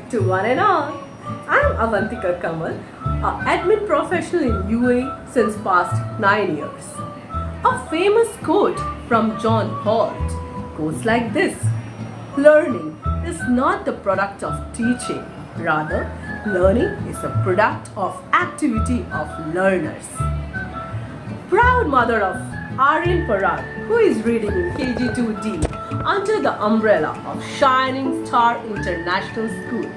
to one and all. I'm Avantika Kamal, a admin professional in UAE since past 9 years. A famous quote from John Holt goes like this: learning is not the product of teaching, rather, learning is a product of activity of learners. Proud mother of Aryan Parag, who is reading in KG2D under the umbrella of Shining Star International School,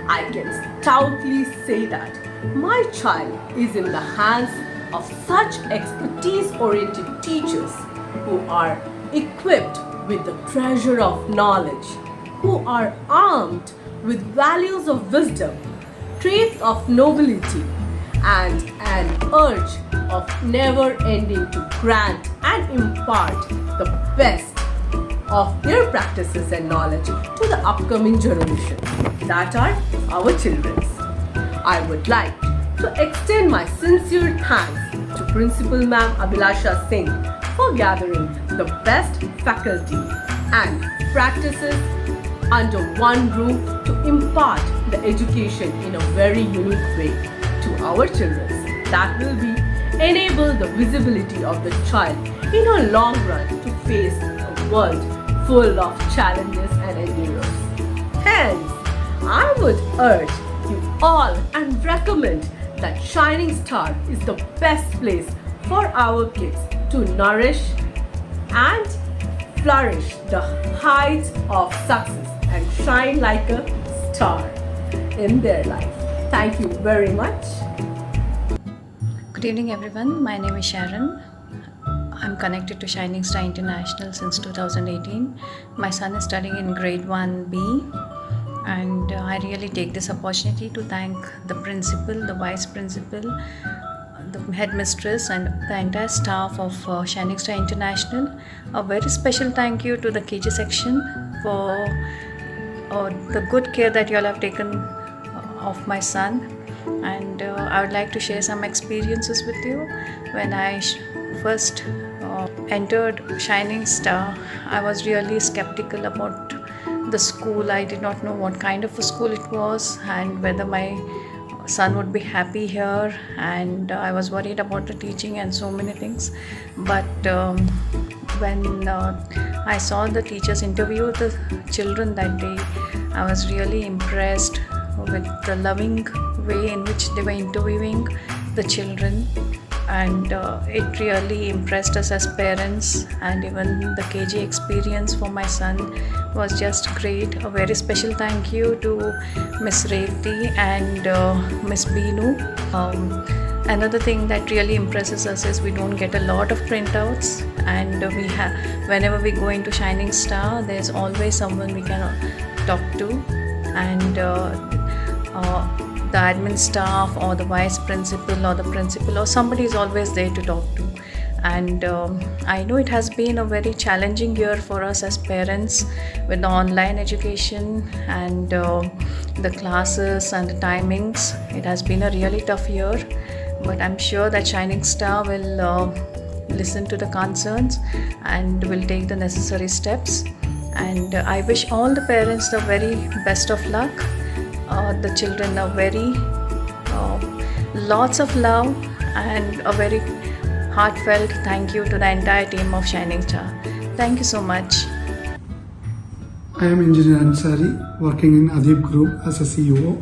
I can stoutly say that my child is in the hands of such expertise-oriented teachers who are equipped with the treasure of knowledge, who are armed with values of wisdom, traits of nobility, and an urge of never ending to grant and impart the best of their practices and knowledge to the upcoming generation, that are our children. I would like to extend my sincere thanks to Principal Ma'am Abhilasha Singh for gathering the best faculty and practices under one roof to impart the education in a very unique way to our children that will be enable the visibility of the child in a long run to face a world full of challenges and endurance. Hence, I would urge you all and recommend that Shining Star is the best place for our kids to nourish and flourish the heights of success and shine like a star in their life. Thank you very much. Good evening everyone, my name is Sharon. I'm connected to Shining Star International since 2018. My son is studying in grade 1B and I really take this opportunity to thank the principal, the vice principal, the headmistress and the entire staff of Shining Star International. A very special thank you to the KG section for the good care that you all have taken of my son. And I would like to share some experiences with you. When I first entered Shining Star, I was really skeptical about the school. I did not know what kind of a school it was and whether my son would be happy here, and I was worried about the teaching and so many things. But when I saw the teachers interview the children that day, I was really impressed with the loving way in which they were interviewing the children, and it really impressed us as parents. And even the KG experience for my son was just great. A very special thank you to Miss Revati and Miss Beenu. Another thing that really impresses us is we don't get a lot of printouts, and whenever we go into Shining Star, there's always someone we can talk to, and the admin staff or the vice principal or the principal or somebody is always there to talk to. And I know it has been a very challenging year for us as parents with the online education and the classes and the timings. It has been a really tough year, but I'm sure that Shining Star will listen to the concerns and will take the necessary steps. And I wish all the parents the very best of luck. The children are very lots of love, and a very heartfelt thank you to the entire team of Shining Star. Thank you so much. I am Engineer Ansari, working in Adib Group as a CEO.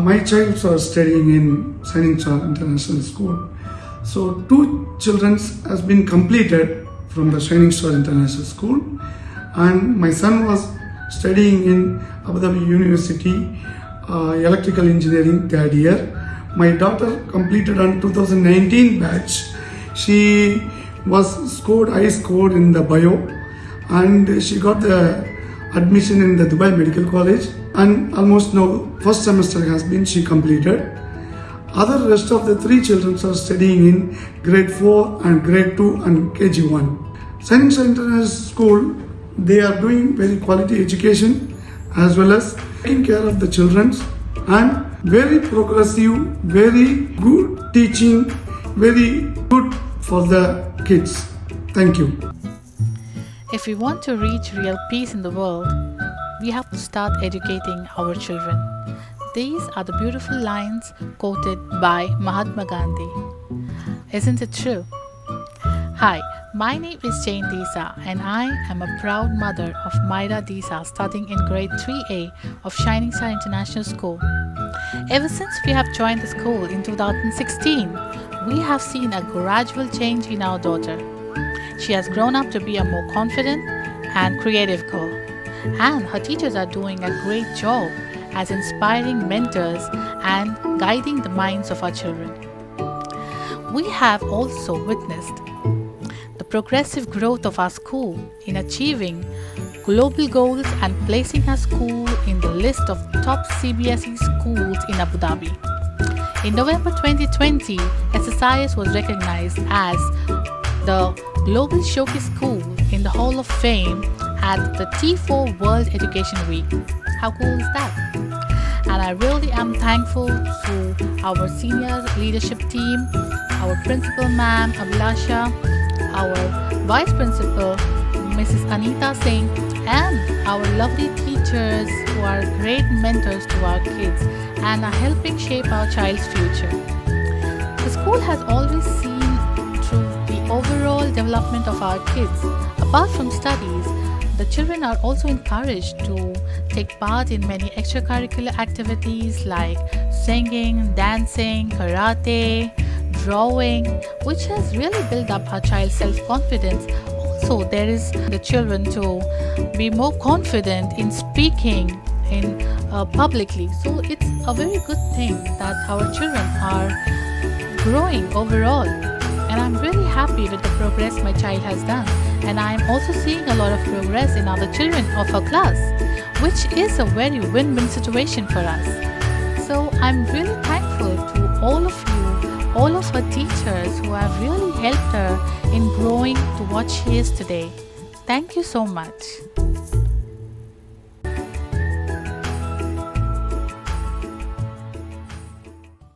My child are studying in Shining Star International School. So 2 children has been completed from the Shining Star International School, and my son was studying in Abu Dhabi University, electrical engineering 3rd year. My daughter completed on 2019 batch. She was high scored in the bio, and she got the admission in the Dubai Medical College, and almost now first semester has been she completed. Other rest of the 3 children are studying in grade 4 and grade 2 and KG1. Shining Star International School, they are doing very quality education as well as taking care of the children, and very progressive, very good teaching, very good for the kids. Thank you. If we want to reach real peace in the world, we have to start educating our children. These are the beautiful lines quoted by Mahatma Gandhi. Isn't it true? Hi, my name is Jane Disa and I am a proud mother of Myra Disa studying in grade 3A of Shining Star International School. Ever since we have joined the school in 2016, we have seen a gradual change in our daughter. She has grown up to be a more confident and creative girl, and her teachers are doing a great job as inspiring mentors and guiding the minds of our children. We have also witnessed the progressive growth of our school in achieving global goals and placing our school in the list of top CBSE schools in Abu Dhabi. In November 2020, SSIS was recognized as the Global Showcase School in the Hall of Fame at the T4 World Education Week. How cool is that? And I really am thankful to our senior leadership team, our principal ma'am Abhilasha, our vice principal Mrs. Anita Singh, and our lovely teachers who are great mentors to our kids and are helping shape our child's future. The school has always seen through the overall development of our kids. Apart from studies, the children are also encouraged to take part in many extracurricular activities like singing, dancing, karate, drawing, which has really built up our child's self-confidence. Also, there is the children to be more confident in speaking in publicly. So it's a very good thing that our children are growing overall. And I'm really happy with the progress my child has done. And I'm also seeing a lot of progress in other children of her class, which is a very win-win situation for us. So I'm really thankful to all of you, all of her teachers who have really helped her in growing to what she is today. Thank you so much.